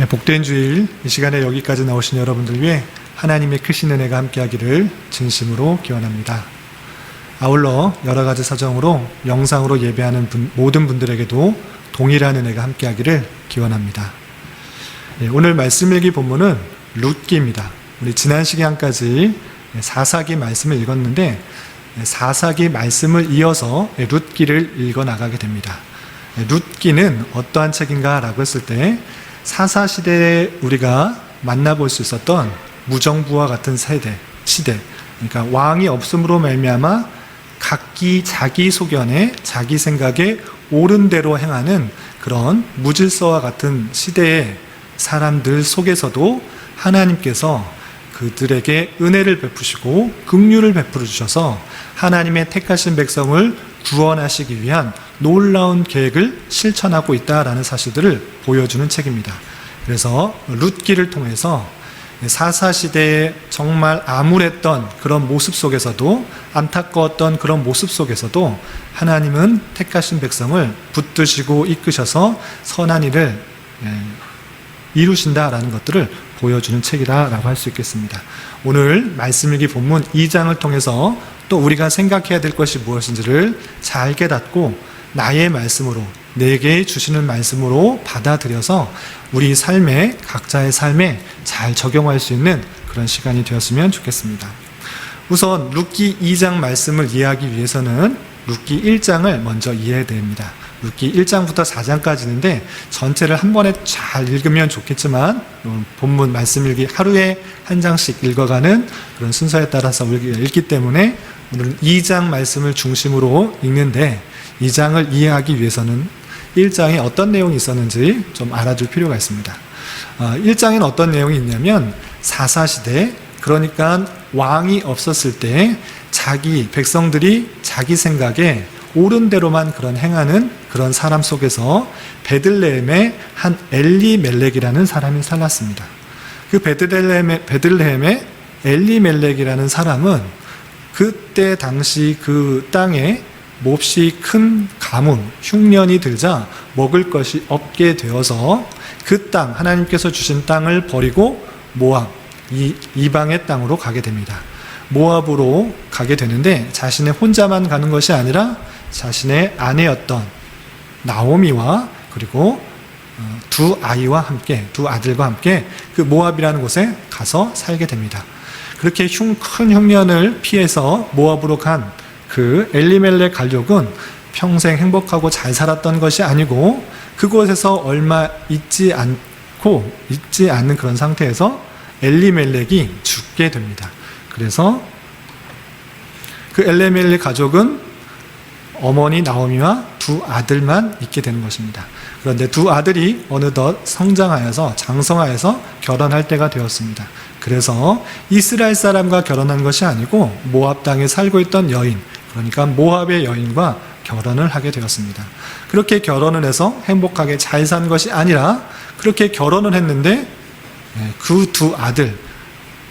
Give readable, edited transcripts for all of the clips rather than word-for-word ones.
복된 주일 이 시간에 여기까지 나오신 여러분들 위해 하나님의 크신 은혜가 함께하기를 진심으로 기원합니다. 아울러 여러 가지 사정으로 영상으로 예배하는 모든 분들에게도 동일한 은혜가 함께하기를 기원합니다. 오늘 말씀 일기 본문은 룻기입니다. 우리 지난 시간까지 사사기 말씀을 읽었는데 사사기 말씀을 이어서 룻기를 읽어 나가게 됩니다. 룻기는 어떠한 책인가 라고 했을 때 사사시대에 우리가 만나볼 수 있었던 무정부와 같은 시대, 그러니까 왕이 없음으로 말미암아 각기 자기 소견에 자기 생각에 옳은 대로 행하는 그런 무질서와 같은 시대의 사람들 속에서도 하나님께서 그들에게 은혜를 베푸시고 긍휼을 베풀어 주셔서 하나님의 택하신 백성을 구원하시기 위한 놀라운 계획을 실천하고 있다라는 사실들을 보여주는 책입니다. 그래서 룻기를 통해서 사사시대에 정말 암울했던 그런 모습 속에서도, 안타까웠던 그런 모습 속에서도 하나님은 택하신 백성을 붙드시고 이끄셔서 선한 일을 이루신다라는 것들을 보여주는 책이라고 할 수 있겠습니다. 오늘 말씀일기 본문 2장을 통해서 또 우리가 생각해야 될 것이 무엇인지를 잘 깨닫고 나의 말씀으로, 내게 주시는 말씀으로 받아들여서 우리 삶에, 각자의 삶에 잘 적용할 수 있는 그런 시간이 되었으면 좋겠습니다. 우선 룻기 2장 말씀을 이해하기 위해서는 룻기 1장을 먼저 이해해야 됩니다. 룻기 1장부터 4장까지인데 전체를 한 번에 잘 읽으면 좋겠지만 본문 말씀 읽기 하루에 한 장씩 읽어가는 그런 순서에 따라서 우리가 읽기 때문에 오늘 2장 말씀을 중심으로 읽는데 2장을 이해하기 위해서는 1장에 어떤 내용이 있었는지 좀 알아둘 필요가 있습니다. 1장에는 어떤 내용이 있냐면 사사시대, 그러니까 왕이 없었을 때 자기 백성들이 자기 생각에 옳은 대로만 그런 행하는 그런 사람 속에서 베들레헴에 한 엘리멜렉이라는 사람이 살았습니다. 그 베들레헴의 엘리멜렉이라는 사람은 그때 당시 그 땅에 몹시 큰 가뭄, 흉년이 들자 먹을 것이 없게 되어서 그 땅, 하나님께서 주신 땅을 버리고 모압, 이 이방의 땅으로 가게 됩니다. 모압으로 가게 되는데 자신의 혼자만 가는 것이 아니라 자신의 아내였던 나오미와 그리고 두 아이와 함께, 두 아들과 함께 그 모압이라는 곳에 가서 살게 됩니다. 그렇게 큰 흉년을 피해서 모압으로 간 그 엘리멜렉 가족은 평생 행복하고 잘 살았던 것이 아니고 그곳에서 얼마 있지 않는 그런 상태에서 엘리멜렉이 죽게 됩니다. 그래서 그 엘리멜렉 가족은 어머니 나오미와 두 아들만 있게 되는 것입니다. 그런데 두 아들이 어느덧 성장하여서 장성하여서 결혼할 때가 되었습니다. 그래서 이스라엘 사람과 결혼한 것이 아니고 모압 땅에 살고 있던 여인, 그러니까 모압의 여인과 결혼을 하게 되었습니다. 그렇게 결혼을 해서 행복하게 잘 산 것이 아니라 그렇게 결혼을 했는데 그 두 아들,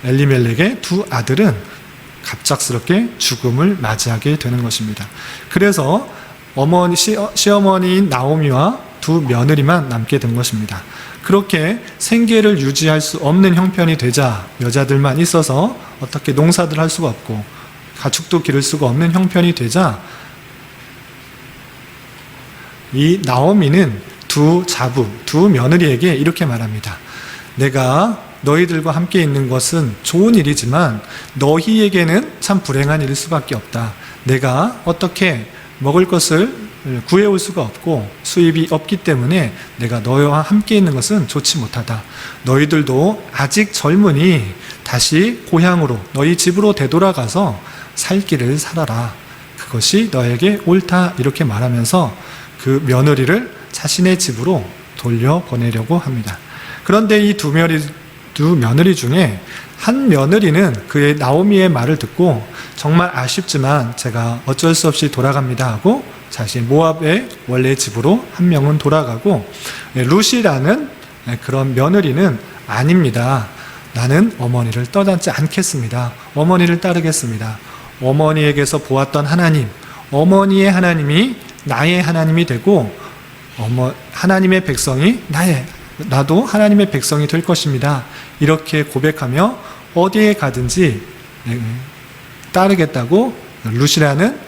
엘리멜렉의 두 아들은 갑작스럽게 죽음을 맞이하게 되는 것입니다. 그래서 시어머니인 나오미와 두 며느리만 남게 된 것입니다. 그렇게 생계를 유지할 수 없는 형편이 되자 여자들만 있어서 어떻게 농사들 할 수가 없고 가축도 기를 수가 없는 형편이 되자 이 나오미는 두 며느리에게 이렇게 말합니다. 내가 너희들과 함께 있는 것은 좋은 일이지만 너희에게는 참 불행한 일일 수밖에 없다. 내가 어떻게 먹을 것을 구해올 수가 없고 수입이 없기 때문에 내가 너희와 함께 있는 것은 좋지 못하다. 너희들도 아직 젊으니 다시 고향으로 너희 집으로 되돌아가서 살 길을 살아라. 그것이 너에게 옳다. 이렇게 말하면서 그 며느리를 자신의 집으로 돌려보내려고 합니다. 그런데 이 두 며느리 중에 한 며느리는 그의 나오미의 말을 듣고 정말 아쉽지만 제가 어쩔 수 없이 돌아갑니다 하고 자신 모압의 원래 집으로 한 명은 돌아가고 룻이라는 그런 며느리는 아닙니다. 나는 어머니를 떠나지 않겠습니다. 어머니를 따르겠습니다. 어머니에게서 보았던 하나님, 어머니의 하나님이 나의 하나님이 되고 하나님의 백성이 나의 나도 하나님의 백성이 될 것입니다. 이렇게 고백하며 어디에 가든지 따르겠다고 룻이라는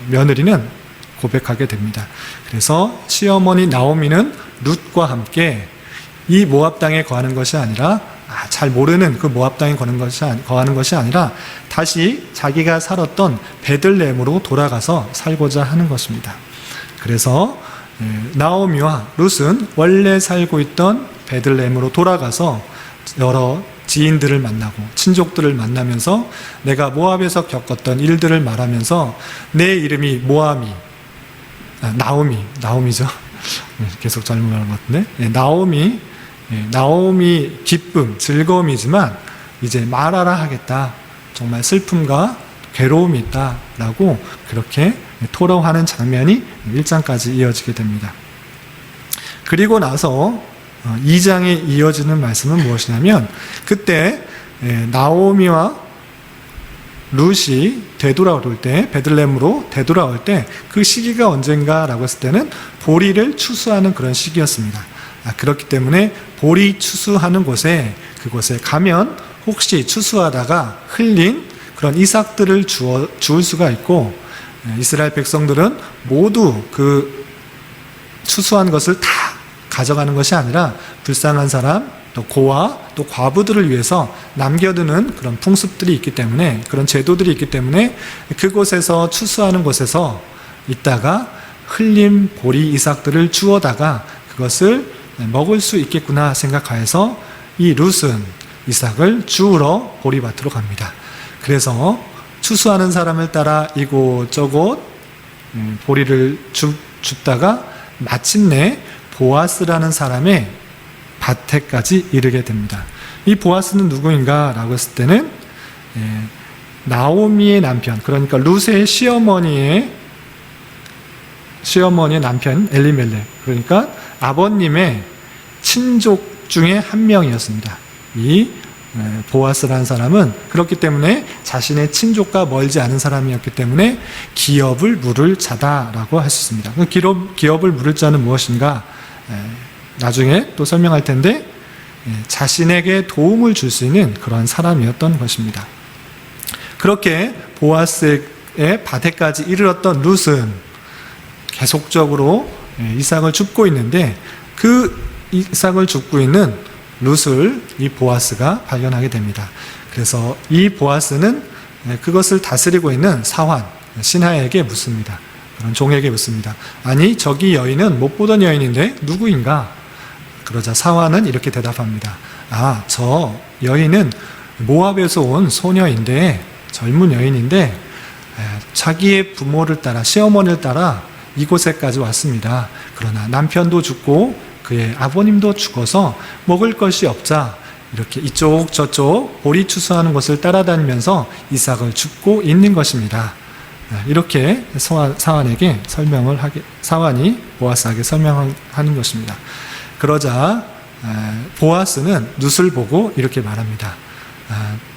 며느리는 고백하게 됩니다. 그래서 시어머니 나오미는 룻과 함께 이 모압 땅에 거하는 것이 아니라 잘 모르는 그 모압 땅에 거하는 것이 아니라 다시 자기가 살았던 베들레헴으로 돌아가서 살고자 하는 것입니다. 그래서 나오미와 룻은 원래 살고 있던 베들레헴으로 돌아가서 여러 지인들을 만나고 친족들을 만나면서 내가 모압에서 겪었던 일들을 말하면서 내 이름이 나오미죠. 계속 잘못 말한 것 같은데 나오미 기쁨, 즐거움이지만 이제 말하라 하겠다. 정말 슬픔과 괴로움이 있다라고 그렇게 토로하는 장면이 1장까지 이어지게 됩니다. 그리고 나서 2장에 이어지는 말씀은 무엇이냐면 그때 나오미와 룻이 되돌아올 때 베들레헴으로 되돌아올 때 그 시기가 언젠가라고 했을 때는 보리를 추수하는 그런 시기였습니다. 그렇기 때문에 보리 추수하는 그곳에 가면 혹시 추수하다가 흘린 그런 이삭들을 주울 수가 있고 이스라엘 백성들은 모두 그 추수한 것을 다 가져가는 것이 아니라 불쌍한 사람, 또 고아, 또 과부들을 위해서 남겨두는 그런 풍습들이 있기 때문에 그런 제도들이 있기 때문에 그곳에서 추수하는 곳에서 있다가 흘린 보리 이삭들을 주워다가 그것을 먹을 수 있겠구나 생각하여서 이 룻은 이삭을 주우러 보리밭으로 갑니다. 그래서 추수하는 사람을 따라 이곳저곳 보리를 줍다가 마침내 보아스라는 사람의 밭에까지 이르게 됩니다. 이 보아스는 누구인가 라고 했을 때는 나오미의 남편, 그러니까 룻의 시어머니의 남편 엘리멜렉, 그러니까 아버님의 친족 중에 한 명이었습니다. 이 보아스라는 사람은 그렇기 때문에 자신의 친족과 멀지 않은 사람이었기 때문에 기업을 물을 자다라고 할 수 있습니다. 기업을 물을 자는 무엇인가 나중에 또 설명할 텐데 자신에게 도움을 줄 수 있는 그런 사람이었던 것입니다. 그렇게 보아스의 밭에까지 이르렀던 룻은 계속적으로 이삭을 줍고 있는데 그 이삭을 줍고 있는 룻을 이 보아스가 발견하게 됩니다. 그래서 이 보아스는 그것을 다스리고 있는 사환, 신하에게 묻습니다. 그런 종에게 묻습니다. 아니, 저기 여인은 못 보던 여인인데 누구인가? 그러자 사환은 이렇게 대답합니다. 저 여인은 모압에서 온 소녀인데, 젊은 여인인데 자기의 부모를 따라, 시어머니를 따라 이곳에까지 왔습니다. 그러나 남편도 죽고 그의 아버님도 죽어서 먹을 것이 없자 이렇게 이쪽 저쪽 보리 추수하는 곳을 따라다니면서 이삭을 줍고 있는 것입니다. 이렇게 사환이 보아스에게 설명하는 것입니다. 그러자 보아스는 룻을 보고 이렇게 말합니다.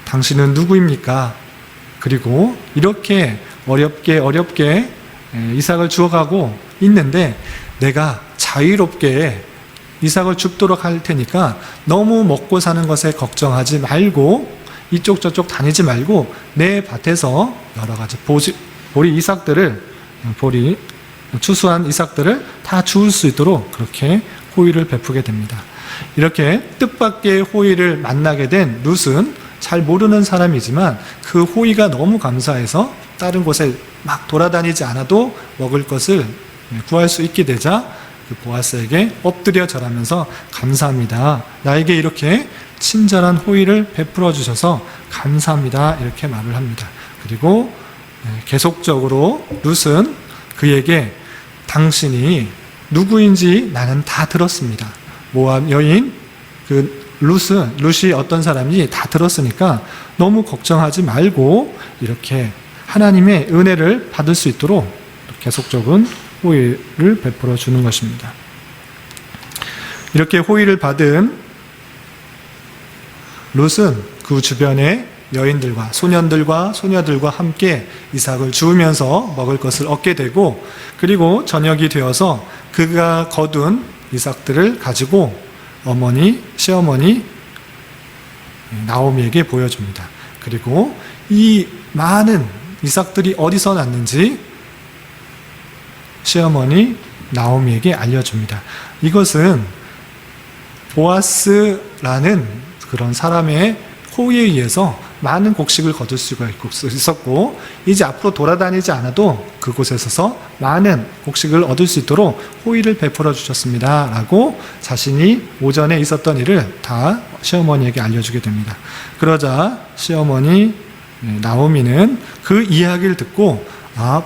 당신은 누구입니까? 그리고 이렇게 어렵게 이삭을 주워가고 있는데 내가 자유롭게 이삭을 줍도록 할 테니까 너무 먹고 사는 것에 걱정하지 말고 이쪽 저쪽 다니지 말고 내 밭에서 여러 가지 보리 추수한 이삭들을 다 주울 수 있도록 그렇게 호의를 베푸게 됩니다. 이렇게 뜻밖의 호의를 만나게 된 룻은 잘 모르는 사람이지만 그 호의가 너무 감사해서 다른 곳에 막 돌아다니지 않아도 먹을 것을 구할 수 있게 되자 그 보아스에게 엎드려 절하면서 감사합니다. 나에게 이렇게 친절한 호의를 베풀어 주셔서 감사합니다. 이렇게 말을 합니다. 그리고 계속적으로 룻은 그에게 당신이 누구인지 나는 다 들었습니다. 모압 여인 룻이 어떤 사람인지 다 들었으니까 너무 걱정하지 말고 이렇게 하나님의 은혜를 받을 수 있도록 계속적인 호의를 베풀어 주는 것입니다. 이렇게 호의를 받은 룻은 그 주변의 여인들과 소년들과 소녀들과 함께 이삭을 주우면서 먹을 것을 얻게 되고, 그리고 저녁이 되어서 그가 거둔 이삭들을 가지고 시어머니 나오미에게 보여줍니다. 그리고 이 많은 이삭들이 어디서 났는지 시어머니 나오미에게 알려줍니다. 이것은 보아스라는 그런 사람의 호의에 의해서 많은 곡식을 거둘 수가 있었고, 이제 앞으로 돌아다니지 않아도 그곳에 서서 많은 곡식을 얻을 수 있도록 호의를 베풀어 주셨습니다 라고 자신이 오전에 있었던 일을 다 시어머니에게 알려주게 됩니다. 그러자 시어머니 나오미는 그 이야기를 듣고,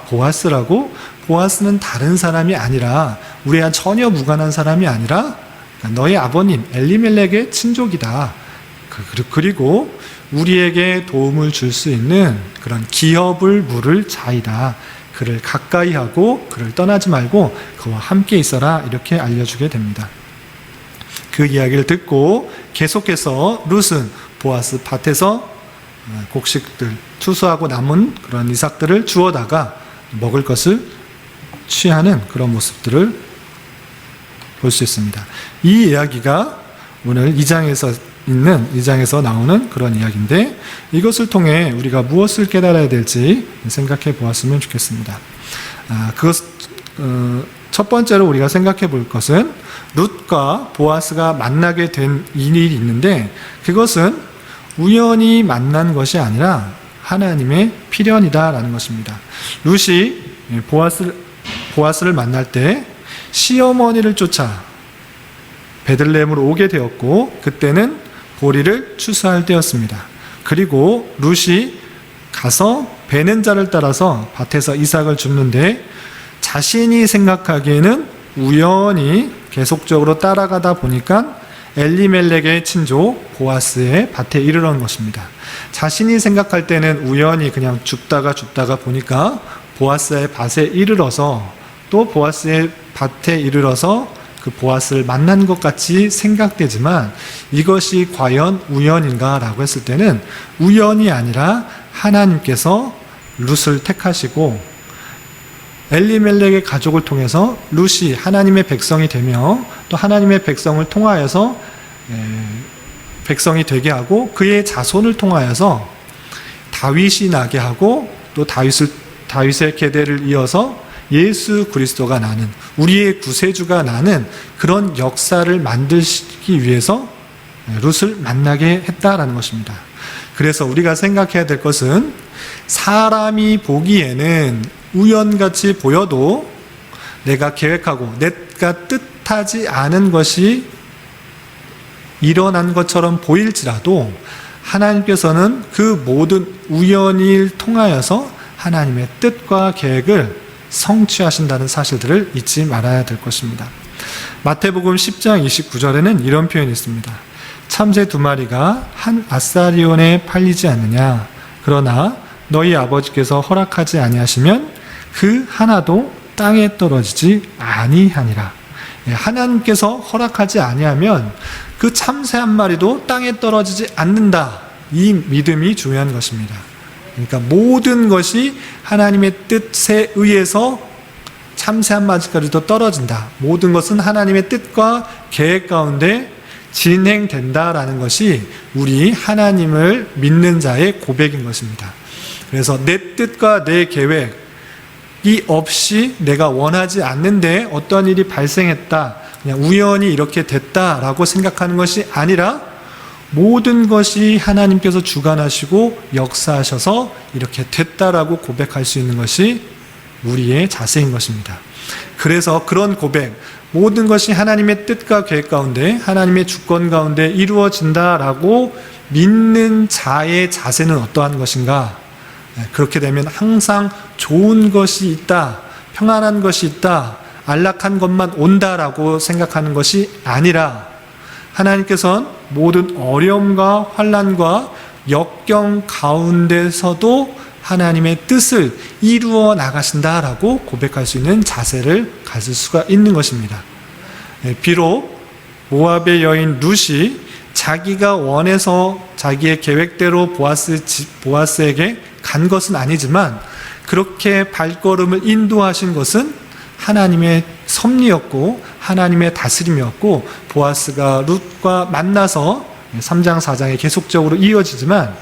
보아스라고? 보아스는 다른 사람이 아니라, 우리와 전혀 무관한 사람이 아니라 너의 아버님 엘리멜렉의 친족이다. 그리고 우리에게 도움을 줄 수 있는 그런 기업을 물을 자이다. 그를 가까이 하고 그를 떠나지 말고 그와 함께 있어라. 이렇게 알려주게 됩니다. 그 이야기를 듣고 계속해서 룻은 보아스 밭에서 곡식들, 투수하고 남은 그런 이삭들을 주워다가 먹을 것을 취하는 그런 모습들을 볼 수 있습니다. 이 이야기가 오늘 2장에서 나오는 그런 이야기인데, 이것을 통해 우리가 무엇을 깨달아야 될지 생각해 보았으면 좋겠습니다. 첫 번째로 우리가 생각해 볼 것은 룻과 보아스가 만나게 된 일이 있는데, 그것은 우연히 만난 것이 아니라 하나님의 필연이다라는 것입니다. 룻이 보아스를 만날 때 시어머니를 쫓아 베들레헴으로 오게 되었고, 그때는 보리를 추수할 때였습니다. 그리고 룻이 가서 베는 자를 따라서 밭에서 이삭을 줍는데, 자신이 생각하기에는 우연히 계속적으로 따라가다 보니까 엘리멜렉의 친족 보아스의 밭에 이르러온 것입니다. 자신이 생각할 때는 우연히 그냥 줍다가 보니까 보아스의 밭에 이르러서, 또 보아스의 밭에 이르러서 그 보아스를 만난 것 같이 생각되지만, 이것이 과연 우연인가라고 했을 때는 우연이 아니라 하나님께서 룻을 택하시고 엘리멜렉의 가족을 통해서 룻이 하나님의 백성이 되며, 또 하나님의 백성을 통하여서 백성이 되게 하고, 그의 자손을 통하여서 다윗이 나게 하고, 또 다윗의 계대를 이어서 예수 그리스도가 나는, 우리의 구세주가 나는 그런 역사를 만들기 위해서 룻을 만나게 했다라는 것입니다. 그래서 우리가 생각해야 될 것은, 사람이 보기에는 우연같이 보여도 내가 계획하고 내가 뜻하지 않은 것이 일어난 것처럼 보일지라도, 하나님께서는 그 모든 우연을 통하여서 하나님의 뜻과 계획을 성취하신다는 사실들을 잊지 말아야 될 것입니다. 마태복음 10장 29절에는 이런 표현이 있습니다. 참새 2마리가 한 아사리온에 팔리지 않느냐? 그러나 너희 아버지께서 허락하지 아니하시면 그 하나도 땅에 떨어지지 아니하니라. 하나님께서 허락하지 아니하면 그 참새 한 마리도 땅에 떨어지지 않는다. 이 믿음이 중요한 것입니다. 그러니까 모든 것이 하나님의 뜻에 의해서 참새 한 마리까지도 떨어진다. 모든 것은 하나님의 뜻과 계획 가운데 진행된다라는 것이 우리 하나님을 믿는 자의 고백인 것입니다. 그래서 내 뜻과 내 계획이 없이 내가 원하지 않는데 어떤 일이 발생했다, 그냥 우연히 이렇게 됐다라고 생각하는 것이 아니라, 모든 것이 하나님께서 주관하시고 역사하셔서 이렇게 됐다라고 고백할 수 있는 것이 우리의 자세인 것입니다. 그래서 그런 고백, 모든 것이 하나님의 뜻과 계획 가운데, 하나님의 주권 가운데 이루어진다라고 믿는 자의 자세는 어떠한 것인가? 그렇게 되면 항상 좋은 것이 있다, 평안한 것이 있다, 안락한 것만 온다라고 생각하는 것이 아니라, 하나님께서는 모든 어려움과 환난과 역경 가운데서도 하나님의 뜻을 이루어 나가신다라고 고백할 수 있는 자세를 가질 수가 있는 것입니다. 비록 모압의 여인 룻이 자기가 원해서 자기의 계획대로 보아스에게 간 것은 아니지만, 그렇게 발걸음을 인도하신 것은 하나님의 섭리였고 하나님의 다스림이었고, 보아스가 룻과 만나서 3장 4장에 계속적으로 이어지지만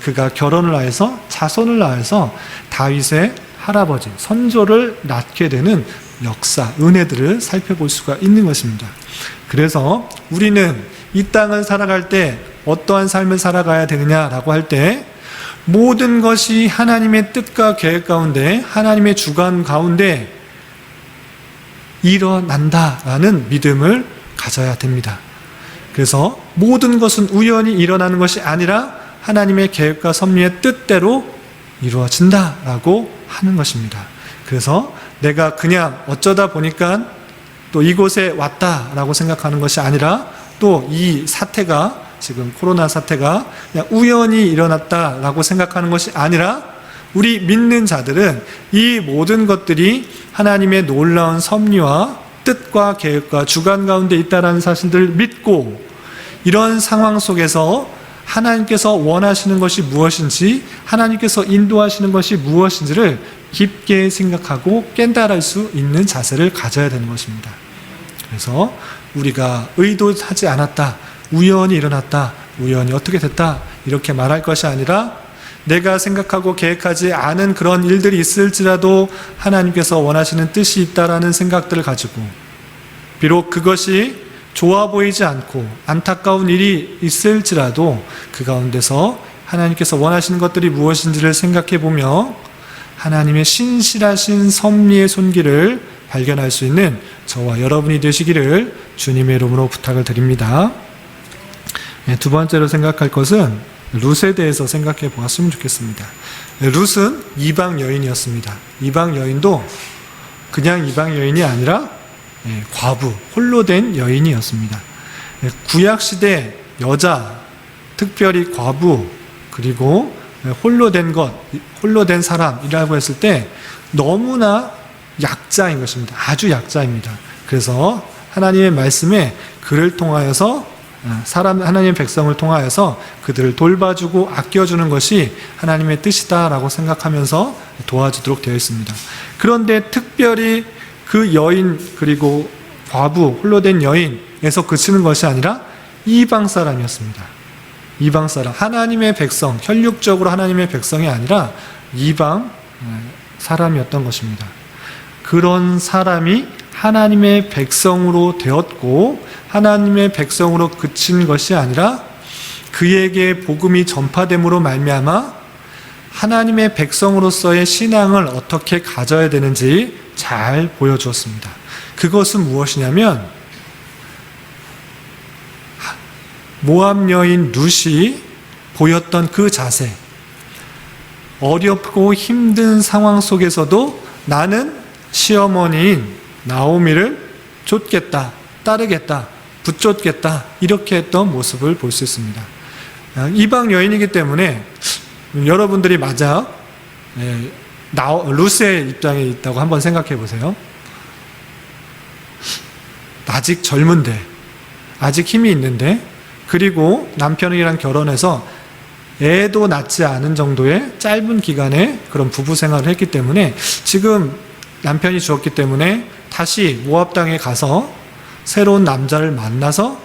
그가 결혼을 하여서 자손을 낳아서 다윗의 할아버지 선조를 낳게 되는 역사, 은혜들을 살펴볼 수가 있는 것입니다. 그래서 우리는 이 땅을 살아갈 때 어떠한 삶을 살아가야 되느냐라고 할 때, 모든 것이 하나님의 뜻과 계획 가운데, 하나님의 주관 가운데 일어난다라는 믿음을 가져야 됩니다. 그래서 모든 것은 우연히 일어나는 것이 아니라 하나님의 계획과 섭리의 뜻대로 이루어진다라고 하는 것입니다. 그래서 내가 그냥 어쩌다 보니까 또 이곳에 왔다라고 생각하는 것이 아니라, 또 이 사태가, 지금 코로나 사태가 그냥 우연히 일어났다라고 생각하는 것이 아니라, 우리 믿는 자들은 이 모든 것들이 하나님의 놀라운 섭리와 뜻과 계획과 주관 가운데 있다는 사실들을 믿고, 이런 상황 속에서 하나님께서 원하시는 것이 무엇인지, 하나님께서 인도하시는 것이 무엇인지를 깊게 생각하고 깨달을 수 있는 자세를 가져야 되는 것입니다. 그래서 우리가 의도하지 않았다, 우연히 일어났다, 우연히 어떻게 됐다, 이렇게 말할 것이 아니라, 내가 생각하고 계획하지 않은 그런 일들이 있을지라도 하나님께서 원하시는 뜻이 있다라는 생각들을 가지고, 비록 그것이 좋아 보이지 않고 안타까운 일이 있을지라도 그 가운데서 하나님께서 원하시는 것들이 무엇인지를 생각해 보며 하나님의 신실하신 섭리의 손길을 발견할 수 있는 저와 여러분이 되시기를 주님의 이름으로 부탁을 드립니다. 두 번째로 생각할 것은 룻에 대해서 생각해 보았으면 좋겠습니다. 룻은 이방 여인이었습니다. 이방 여인도 그냥 이방 여인이 아니라 과부, 홀로 된 여인이었습니다. 구약시대 여자, 특별히 과부, 그리고 홀로 된 것, 홀로 된 사람이라고 했을 때 너무나 약자인 것입니다. 아주 약자입니다. 그래서 하나님의 말씀에 그를 통하여서 하나님의 백성을 통하여서 그들을 돌봐주고 아껴주는 것이 하나님의 뜻이다라고 생각하면서 도와주도록 되어 있습니다. 그런데 특별히 그 여인, 그리고 과부, 홀로 된 여인에서 그치는 것이 아니라 이방 사람이었습니다. 이방 사람, 하나님의 백성, 혈육적으로 하나님의 백성이 아니라 이방 사람이었던 것입니다. 그런 사람이 하나님의 백성으로 되었고, 하나님의 백성으로 그친 것이 아니라 그에게 복음이 전파됨으로 말미암아 하나님의 백성으로서의 신앙을 어떻게 가져야 되는지 잘 보여주었습니다. 그것은 무엇이냐면, 모압 여인 룻이 보였던 그 자세, 어렵고 힘든 상황 속에서도 나는 시어머니인 나오미를 쫓겠다, 따르겠다, 붙쫓겠다, 이렇게 했던 모습을 볼 수 있습니다. 이방 여인이기 때문에 여러분들이 만약 룻의 입장에 있다고 한번 생각해 보세요. 아직 젊은데, 아직 힘이 있는데, 그리고 남편이랑 결혼해서 애도 낳지 않은 정도의 짧은 기간에 그런 부부 생활을 했기 때문에 지금 남편이 죽었기 때문에 다시 모압 땅에 가서 새로운 남자를 만나서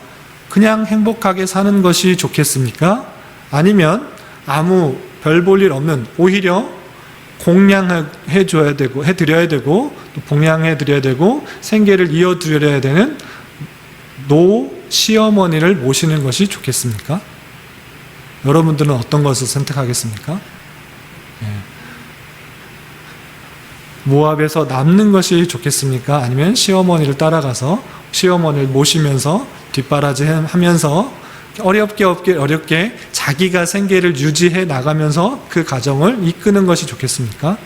그냥 행복하게 사는 것이 좋겠습니까? 아니면 아무 별 볼 일 없는, 오히려 공양해 드려야 되고 또 봉양해 드려야 되고 생계를 이어 드려야 되는 노 시어머니를 모시는 것이 좋겠습니까? 여러분들은 어떤 것을 선택하겠습니까? 모압에서 남는 것이 좋겠습니까? 아니면 시어머니를 따라가서 시어머니를 모시면서 뒷바라지 하면서 어렵게 자기가 생계를 유지해 나가면서 그 가정을 이끄는 것이 좋겠습니까?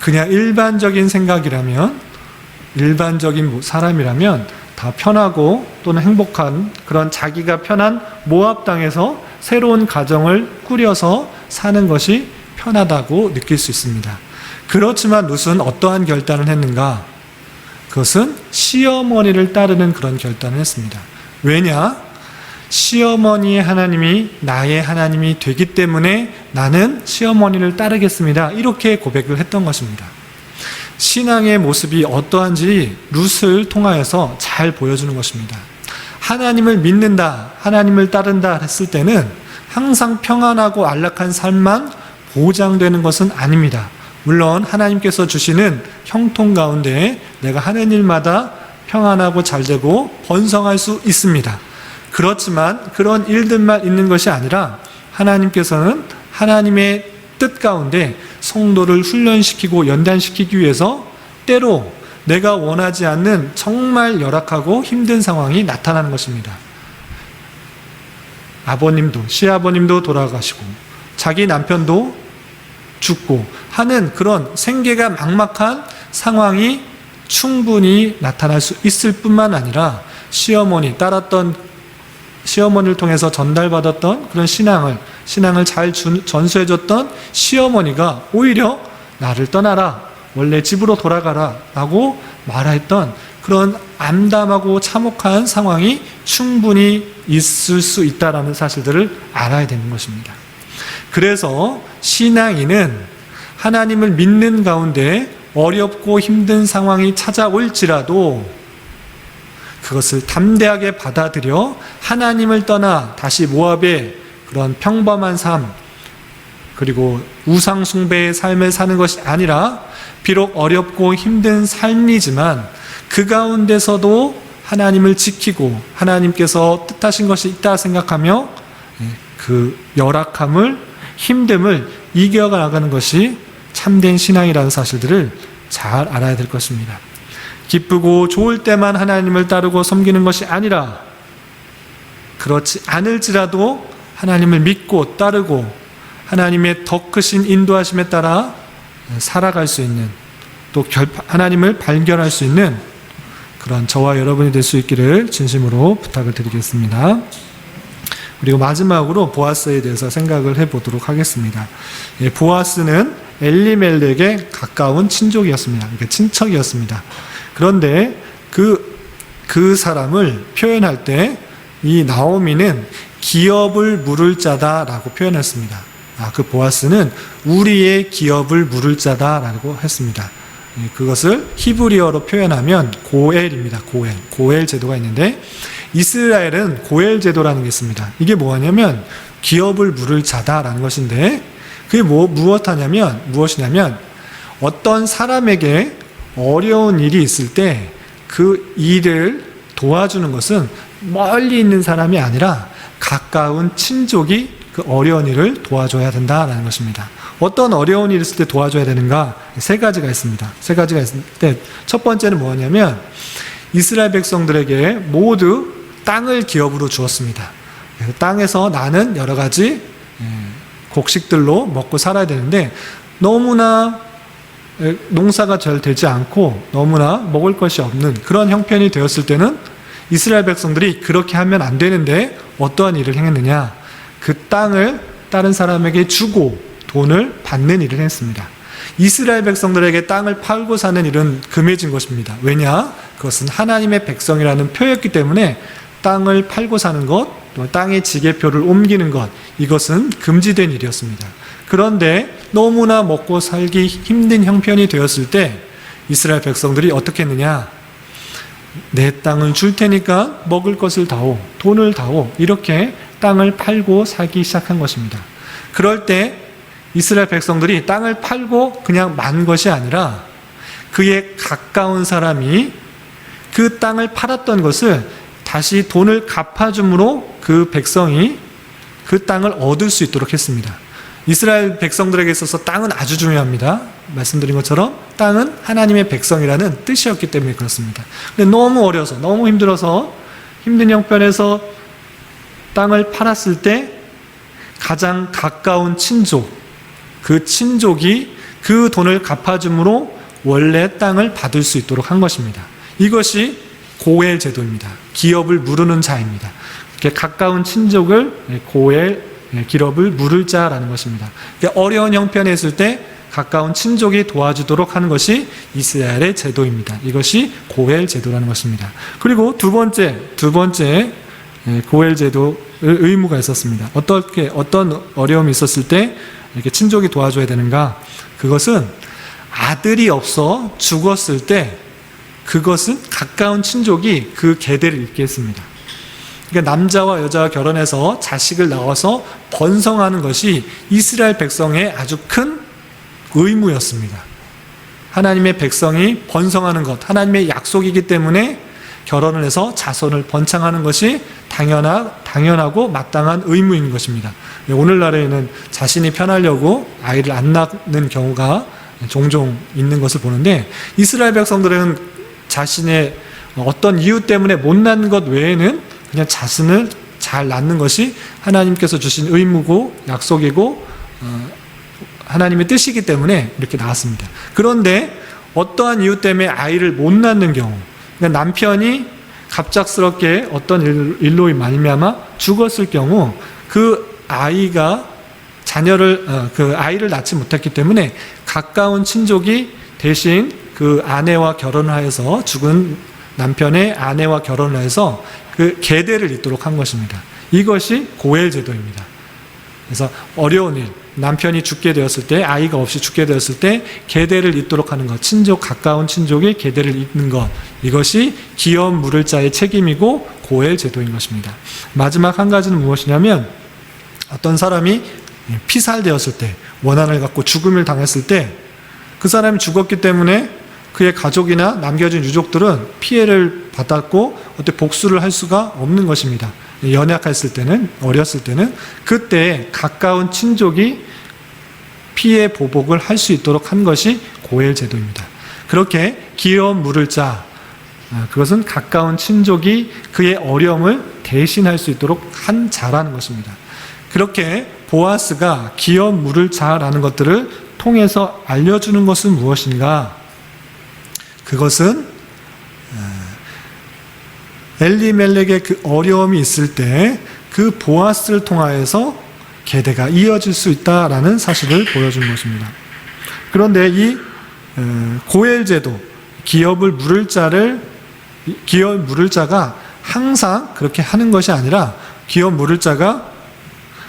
그냥 일반적인 생각이라면, 일반적인 사람이라면 다 편하고 또는 행복한 그런 자기가 편한 모압 땅에서 새로운 가정을 꾸려서 사는 것이 편하다고 느낄 수 있습니다. 그렇지만 룻은 어떠한 결단을 했는가? 그것은 시어머니를 따르는 그런 결단을 했습니다. 왜냐? 시어머니의 하나님이 나의 하나님이 되기 때문에 나는 시어머니를 따르겠습니다. 이렇게 고백을 했던 것입니다. 신앙의 모습이 어떠한지 룻을 통하여서 잘 보여주는 것입니다. 하나님을 믿는다, 하나님을 따른다 했을 때는 항상 평안하고 안락한 삶만 보장되는 것은 아닙니다. 물론 하나님께서 주시는 형통 가운데 내가 하는 일마다 평안하고 잘되고 번성할 수 있습니다. 그렇지만 그런 일들만 있는 것이 아니라 하나님께서는 하나님의 뜻 가운데 성도를 훈련시키고 연단시키기 위해서 때로 내가 원하지 않는 정말 열악하고 힘든 상황이 나타나는 것입니다. 아버님도, 시아버님도 돌아가시고 자기 남편도 죽고 하는 그런 생계가 막막한 상황이 충분히 나타날 수 있을 뿐만 아니라 시어머니, 따랐던 시어머니를 통해서 전달받았던 그런 신앙을 잘 전수해줬던 시어머니가 오히려 나를 떠나라, 원래 집으로 돌아가라 라고 말했던 그런 암담하고 참혹한 상황이 충분히 있을 수 있다는 사실들을 알아야 되는 것입니다. 그래서 신앙인은 하나님을 믿는 가운데 어렵고 힘든 상황이 찾아올지라도 그것을 담대하게 받아들여 하나님을 떠나 다시 모압의 그런 평범한 삶, 그리고 우상 숭배의 삶을 사는 것이 아니라 비록 어렵고 힘든 삶이지만 그 가운데서도 하나님을 지키고 하나님께서 뜻하신 것이 있다 생각하며 그 열악함을, 힘듦을 이겨나가는 것이 참된 신앙이라는 사실들을 잘 알아야 될 것입니다. 기쁘고 좋을 때만 하나님을 따르고 섬기는 것이 아니라 그렇지 않을지라도 하나님을 믿고 따르고 하나님의 더 크신 인도하심에 따라 살아갈 수 있는, 또 하나님을 발견할 수 있는 그런 저와 여러분이 될 수 있기를 진심으로 부탁을 드리겠습니다. 그리고 마지막으로 보아스에 대해서 생각을 해보도록 하겠습니다. 보아스는 엘리멜렉의 가까운 친족이었습니다. 그러니까 친척이었습니다. 그런데 그 사람을 표현할 때 이 나오미는 기업을 물을 자다라고 표현했습니다. 그 보아스는 우리의 기업을 물을 자다라고 했습니다. 그것을 히브리어로 표현하면 고엘입니다. 고엘 제도가 있는데 이스라엘은 고엘 제도라는 게 있습니다. 이게 뭐냐면 기업을 물을 자다라는 것인데 그게 무엇이냐면 어떤 사람에게 어려운 일이 있을 때 그 일을 도와주는 것은 멀리 있는 사람이 아니라 가까운 친족이 그 어려운 일을 도와줘야 된다라는 것입니다. 어떤 어려운 일이 있을 때 도와줘야 되는가? 세 가지가 있습니다. 세 가지가 있을 때 첫 번째는 뭐냐면 이스라엘 백성들에게 모두 땅을 기업으로 주었습니다. 그래서 땅에서 나는 여러 가지 곡식들로 먹고 살아야 되는데 너무나 농사가 잘 되지 않고 너무나 먹을 것이 없는 그런 형편이 되었을 때는 이스라엘 백성들이 그렇게 하면 안 되는데 어떠한 일을 행했느냐? 그 땅을 다른 사람에게 주고 돈을 받는 일을 했습니다. 이스라엘 백성들에게 땅을 팔고 사는 일은 금해진 것입니다. 왜냐? 그것은 하나님의 백성이라는 표였기 때문에 땅을 팔고 사는 것, 또 땅의 지게표를 옮기는 것, 이것은 금지된 일이었습니다. 그런데 너무나 먹고 살기 힘든 형편이 되었을 때 이스라엘 백성들이 어떻게 했느냐? 내 땅을 줄 테니까 먹을 것을 다오, 돈을 다오, 이렇게 땅을 팔고 살기 시작한 것입니다. 그럴 때 이스라엘 백성들이 땅을 팔고 그냥 만 것이 아니라 그의 가까운 사람이 그 땅을 팔았던 것을 다시 돈을 갚아줌으로 그 백성이 그 땅을 얻을 수 있도록 했습니다. 이스라엘 백성들에게 있어서 땅은 아주 중요합니다. 말씀드린 것처럼 땅은 하나님의 백성이라는 뜻이었기 때문에 그렇습니다. 근데 너무 어려서, 너무 힘들어서, 힘든 형편에서 땅을 팔았을 때 가장 가까운 친족, 그 친족이 그 돈을 갚아줌으로 원래 땅을 받을 수 있도록 한 것입니다. 이것이 고엘 제도입니다. 기업을 무르는 자입니다. 이렇게 가까운 친족을 기업을 물을 자라는 것입니다. 어려운 형편에 있을 때 가까운 친족이 도와주도록 하는 것이 이스라엘의 제도입니다. 이것이 고엘 제도라는 것입니다. 그리고 두 번째 고엘 제도 의무가 있었습니다. 어떤 어려움이 있었을 때 이렇게 친족이 도와줘야 되는가? 그것은 아들이 없어 죽었을 때 그것은 가까운 친족이 그 계대를 잇게 했습니다. 그러니까 남자와 여자가 결혼해서 자식을 낳아서 번성하는 것이 이스라엘 백성의 아주 큰 의무였습니다. 하나님의 백성이 번성하는 것, 하나님의 약속이기 때문에 결혼을 해서 자손을 번창하는 것이 당연하고 마땅한 의무인 것입니다. 오늘날에는 자신이 편하려고 아이를 안 낳는 경우가 종종 있는 것을 보는데, 이스라엘 백성들은 자신의 어떤 이유 때문에 못 낳는 것 외에는 그냥 자신을 잘 낳는 것이 하나님께서 주신 의무고 약속이고 하나님의 뜻이기 때문에 이렇게 낳았습니다. 그런데 어떠한 이유 때문에 아이를 못 낳는 경우, 그러니까 남편이 갑작스럽게 어떤 일로 말미암아 죽었을 경우 그 아이가 그 아이를 낳지 못했기 때문에 가까운 친족이 대신 그 아내와 결혼을 하여서, 죽은 남편의 아내와 결혼을 해서 그 계대를 잇도록 한 것입니다. 이것이 고엘 제도입니다. 그래서 어려운 일, 남편이 죽게 되었을 때, 아이가 없이 죽게 되었을 때 계대를 잇도록 하는 것, 가까운 친족이 계대를 잇는 것, 이것이 기업 물을 자의 책임이고 고엘 제도인 것입니다. 마지막 한 가지는 무엇이냐면, 어떤 사람이 피살되었을 때, 원한을 갖고 죽음을 당했을 때 그 사람이 죽었기 때문에 그의 가족이나 남겨진 유족들은 피해를 받았고 어떻게 복수를 할 수가 없는 것입니다. 연약했을 때는, 어렸을 때는 그때 가까운 친족이 피해 보복을 할 수 있도록 한 것이 고엘 제도입니다. 그렇게 기업 물을 자, 그것은 가까운 친족이 그의 어려움을 대신할 수 있도록 한 자라는 것입니다. 그렇게 보아스가 기업 물을 자라는 것들을 통해서 알려주는 것은 무엇인가? 그것은 엘리멜렉의 그 어려움이 있을 때 그 보아스를 통하여서 계대가 이어질 수 있다라는 사실을 보여준 것입니다. 그런데 이 고엘 제도, 기업 물을 자가 항상 그렇게 하는 것이 아니라, 기업 물을 자가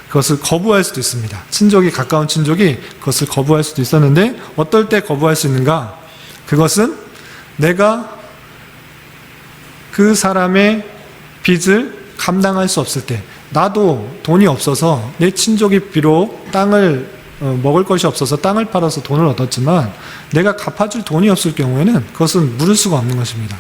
그것을 거부할 수도 있습니다. 가까운 친족이 그것을 거부할 수도 있었는데, 어떨 때 거부할 수 있는가? 그것은 내가 그 사람의 빚을 감당할 수 없을 때, 나도 돈이 없어서, 내 친족이 비록 땅을 먹을 것이 없어서 땅을 팔아서 돈을 얻었지만 내가 갚아줄 돈이 없을 경우에는 그것은 물을 수가 없는 것입니다.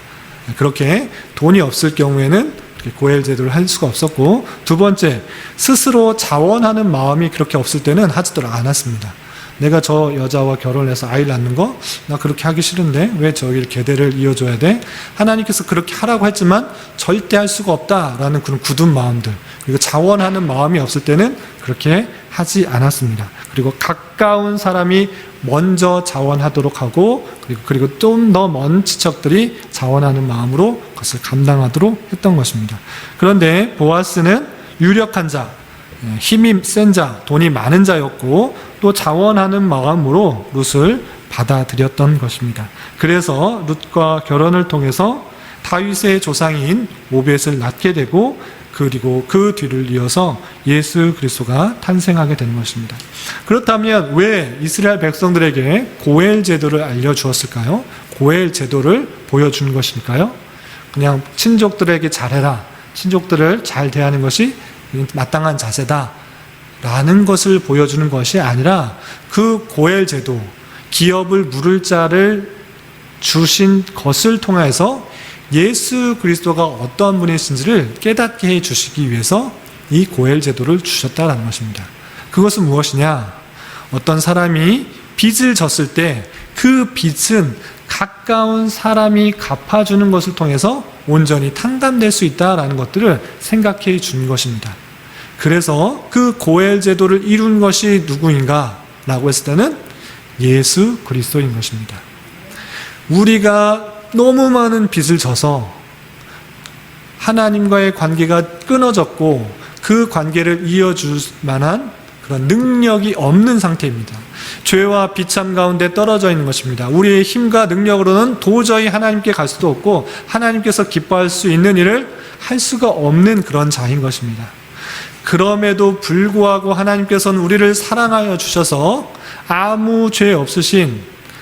그렇게 돈이 없을 경우에는 고엘 제도를 할 수가 없었고, 두 번째, 스스로 자원하는 마음이 그렇게 없을 때는 하지도 않았습니다. 내가 저 여자와 결혼해서 아이를 낳는 거, 나 그렇게 하기 싫은데 왜 저기 계대를 이어줘야 돼? 하나님께서 그렇게 하라고 했지만 절대 할 수가 없다라는 그런 굳은 마음들, 그리고 자원하는 마음이 없을 때는 그렇게 하지 않았습니다. 그리고 가까운 사람이 먼저 자원하도록 하고, 그리고 좀 더 먼 친척들이 자원하는 마음으로 그것을 감당하도록 했던 것입니다. 그런데 보아스는 유력한 자, 힘이 센 자, 돈이 많은 자였고 또 자원하는 마음으로 룻을 받아들였던 것입니다. 그래서 룻과 결혼을 통해서 다윗의 조상인 오벳을 낳게 되고, 그리고 그 뒤를 이어서 예수 그리스도가 탄생하게 되는 것입니다. 그렇다면 왜 이스라엘 백성들에게 고엘 제도를 알려주었을까요? 고엘 제도를 보여준 것일까요? 그냥 친족들에게 잘해라, 친족들을 잘 대하는 것이 마땅한 자세다 라는 것을 보여주는 것이 아니라, 그 고엘 제도, 기업을 물을 자를 주신 것을 통해서 예수 그리스도가 어떠한 분이신지를 깨닫게 해 주시기 위해서 이 고엘 제도를 주셨다는 것입니다. 그것은 무엇이냐? 어떤 사람이 빚을 졌을 때 그 빚은 가까운 사람이 갚아주는 것을 통해서 온전히 탕감될 수 있다는 것들을 생각해 준 것입니다. 그래서 그 고엘 제도를 이룬 것이 누구인가? 라고 했을 때는 예수 그리스도인 것입니다. 우리가 너무 많은 빚을 져서 하나님과의 관계가 끊어졌고 그 관계를 이어줄 만한 그런 능력이 없는 상태입니다. 죄와 비참 가운데 떨어져 있는 것입니다. 우리의 힘과 능력으로는 도저히 하나님께 갈 수도 없고 하나님께서 기뻐할 수 있는 일을 할 수가 없는 그런 자인 것입니다. 그럼에도 불구하고 하나님께서는 우리를 사랑하여 주셔서 아무 죄 없으신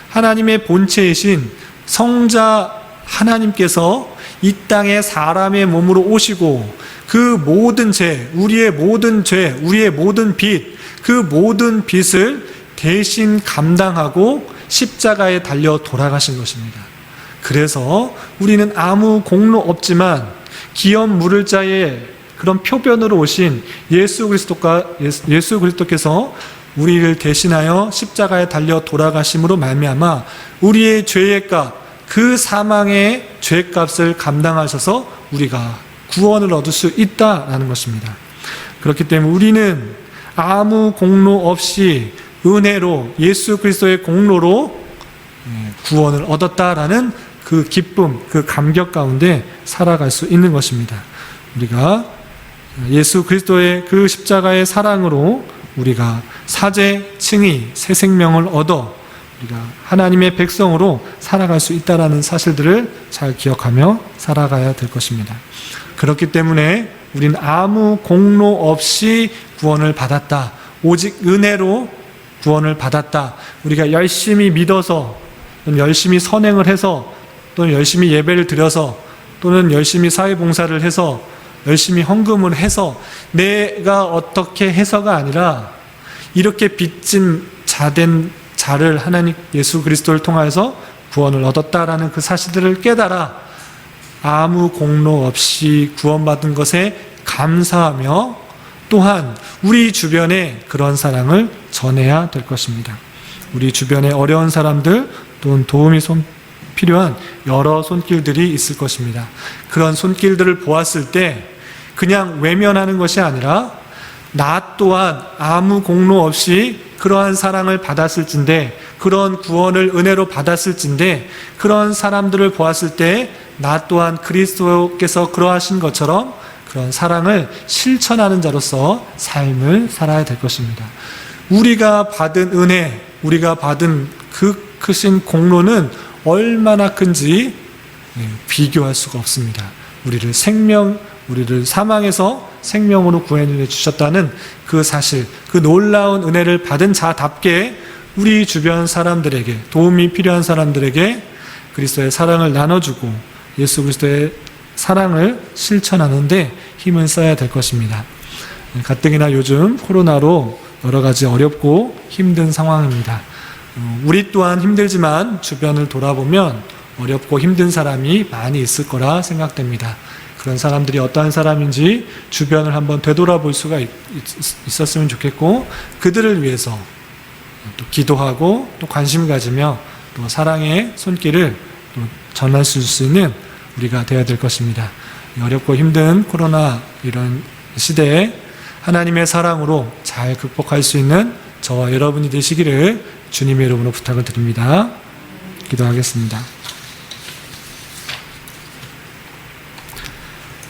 하나님의 본체이신 성자 하나님께서 이 땅에 사람의 몸으로 오시고 그 모든 죄, 우리의 모든 죄, 우리의 모든 빚, 그 모든 빚을 대신 감당하고 십자가에 달려 돌아가신 것입니다. 그래서 우리는 아무 공로 없지만 기업 물을 자의 그런 표변으로 오신 예수 그리스도께서 우리를 대신하여 십자가에 달려 돌아가심으로 말미암아 우리의 죄의 값, 그 사망의 죄값을 감당하셔서 우리가 구원을 얻을 수 있다라는 것입니다. 그렇기 때문에 우리는 아무 공로 없이 은혜로 예수 그리스도의 공로로 구원을 얻었다라는 그 기쁨, 그 감격 가운데 살아갈 수 있는 것입니다. 우리가 예수 그리스도의 그 십자가의 사랑으로 우리가 사죄, 칭의, 새 생명을 얻어 우리가 하나님의 백성으로 살아갈 수 있다는 사실들을 잘 기억하며 살아가야 될 것입니다. 그렇기 때문에 우리는 아무 공로 없이 구원을 받았다. 오직 은혜로 구원을 받았다. 우리가 열심히 믿어서 또는 열심히 선행을 해서 또는 열심히 예배를 드려서 또는 열심히 사회봉사를 해서 열심히 헌금을 해서 내가 어떻게 해서가 아니라 이렇게 빚진 자된 자를 하나님 예수 그리스도를 통하여서 구원을 얻었다라는 그 사실들을 깨달아 아무 공로 없이 구원받은 것에 감사하며 또한 우리 주변에 그런 사랑을 전해야 될 것입니다. 우리 주변에 어려운 사람들 또는 도움이 필요한 여러 손길들이 있을 것입니다. 그런 손길들을 보았을 때 그냥 외면하는 것이 아니라 나 또한 아무 공로 없이 그러한 사랑을 받았을진데 그런 구원을 은혜로 받았을진데 그런 사람들을 보았을 때 나 또한 그리스도께서 그러하신 것처럼 그런 사랑을 실천하는 자로서 삶을 살아야 될 것입니다. 우리가 받은 은혜, 우리가 받은 그 크신 공로는 얼마나 큰지 비교할 수가 없습니다. 우리를 사망에서 생명으로 구원해 주셨다는 그 사실, 그 놀라운 은혜를 받은 자답게 우리 주변 사람들에게, 도움이 필요한 사람들에게 그리스도의 사랑을 나눠주고 예수 그리스도의 사랑을 실천하는데 힘을 써야 될 것입니다. 가뜩이나 요즘 코로나로 여러 가지 어렵고 힘든 상황입니다. 우리 또한 힘들지만 주변을 돌아보면 어렵고 힘든 사람이 많이 있을 거라 생각됩니다. 그런 사람들이 어떠한 사람인지 주변을 한번 되돌아볼 수가 있었으면 좋겠고 그들을 위해서 또 기도하고 또 관심 가지며 또 사랑의 손길을 또 전할 수 있는 우리가 되어야 될 것입니다. 어렵고 힘든 코로나 이런 시대에 하나님의 사랑으로 잘 극복할 수 있는 저와 여러분이 되시기를 주님의 이름으로 부탁을 드립니다. 기도하겠습니다.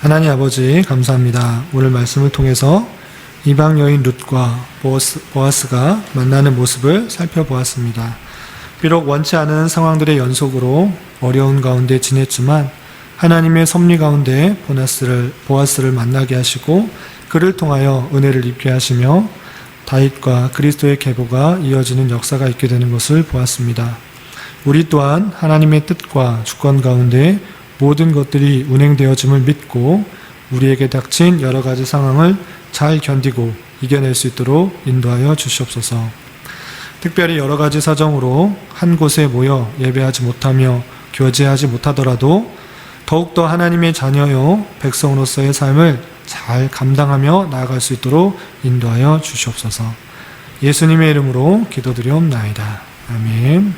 하나님 아버지 감사합니다. 오늘 말씀을 통해서 이방 여인 룻과 보아스가 만나는 모습을 살펴보았습니다. 비록 원치 않은 상황들의 연속으로 어려운 가운데 지냈지만 하나님의 섭리 가운데 보아스를 만나게 하시고 그를 통하여 은혜를 입게 하시며 다윗과 그리스도의 계보가 이어지는 역사가 있게 되는 것을 보았습니다. 우리 또한 하나님의 뜻과 주권 가운데 모든 것들이 운행되어짐을 믿고 우리에게 닥친 여러 가지 상황을 잘 견디고 이겨낼 수 있도록 인도하여 주시옵소서. 특별히 여러 가지 사정으로 한 곳에 모여 예배하지 못하며 교제하지 못하더라도 더욱더 하나님의 자녀요 백성으로서의 삶을 잘 감당하며 나아갈 수 있도록 인도하여 주시옵소서. 예수님의 이름으로 기도드리옵나이다. 아멘.